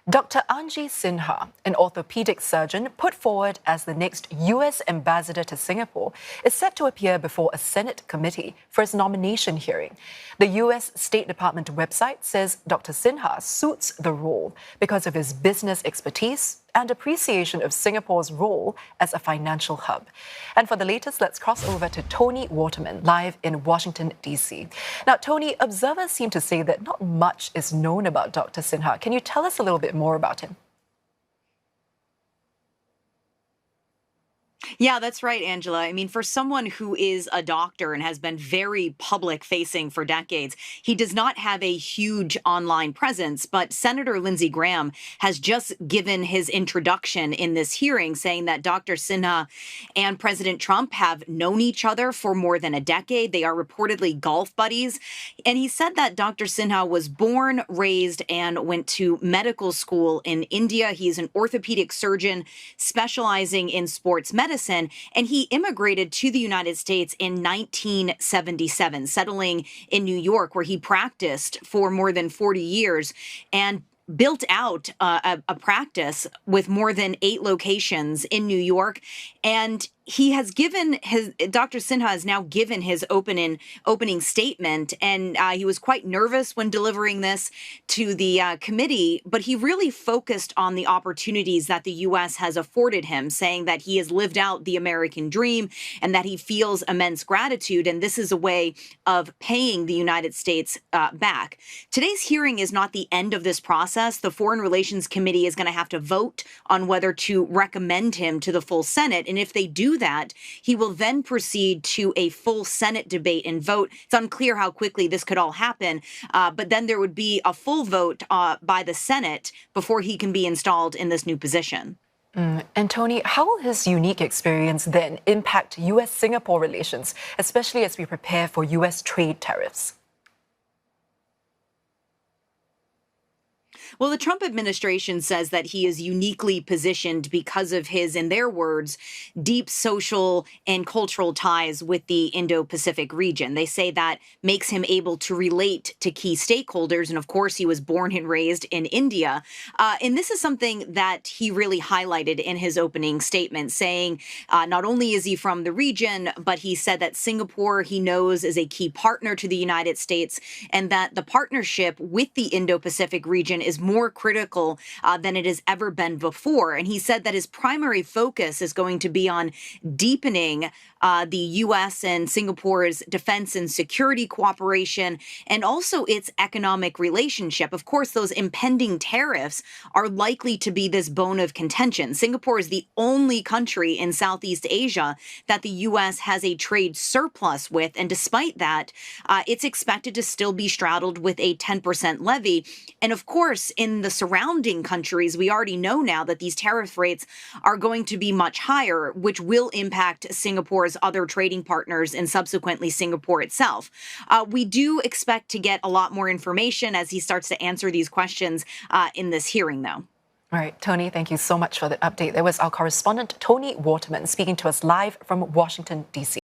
Dr. Anji Sinha, an orthopaedic surgeon put forward as the next U.S. ambassador to Singapore, is set to appear before a Senate committee for his nomination hearing. The U.S. State Department website says Dr. Sinha suits the role because of his business expertise and appreciation of Singapore's role as a financial hub. And for the latest, let's cross over to Tony Waterman, live in Washington, D.C. Now, Tony, observers seem to say that not much is known about Dr. Sinha. Can you tell us a little bit more about him? Yeah, that's right, Angela. I mean, for someone who is a doctor and has been very public facing for decades, he does not have a huge online presence. But Senator Lindsey Graham has just given his introduction in this hearing, saying that Dr. Sinha and President Trump have known each other for more than a decade. They are reportedly golf buddies. And he said that Dr. Sinha was born, raised, and went to medical school in India. He is an orthopedic surgeon specializing in sports medicine. And he immigrated to the United States in 1977, settling in New York, where he practiced for more than 40 years and built out a practice with more than 8 locations in New York. And he has given Dr. Sinha has now given his opening statement, and he was quite nervous when delivering this to the committee, but he really focused on the opportunities that the U.S. has afforded him, saying that he has lived out the American dream and that he feels immense gratitude, and this is a way of paying the United States back. Today's hearing is not the end of this process. The Foreign Relations Committee is going to have to vote on whether to recommend him to the full Senate, and if they do that, he will then proceed to a full Senate debate and vote. It's unclear how quickly this could all happen, but then there would be a full vote by the Senate before he can be installed in this new position. And Tony, how will his unique experience then impact U.S.-Singapore relations, especially as we prepare for U.S. trade tariffs? Well, the Trump administration says that he is uniquely positioned because of his, in their words, deep social and cultural ties with the Indo-Pacific region. They say that makes him able to relate to key stakeholders. And of course, he was born and raised in India. And this is something that he really highlighted in his opening statement, saying not only is he from the region, but he said that Singapore, he knows, is a key partner to the United States, and that the partnership with the Indo-Pacific region is more critical than it has ever been before. And he said that his primary focus is going to be on deepening the U.S. and Singapore's defense and security cooperation and also its economic relationship. Of course, those impending tariffs are likely to be this bone of contention. Singapore is the only country in Southeast Asia that the U.S. has a trade surplus with. And despite that, it's expected to still be straddled with a 10% levy. And of course, in the surrounding countries, we already know now that these tariff rates are going to be much higher, which will impact Singapore's other trading partners and subsequently Singapore itself. We do expect to get a lot more information as he starts to answer these questions in this hearing, though. All right, Tony, thank you so much for the update. There was our correspondent, Tony Waterman, speaking to us live from Washington, D.C.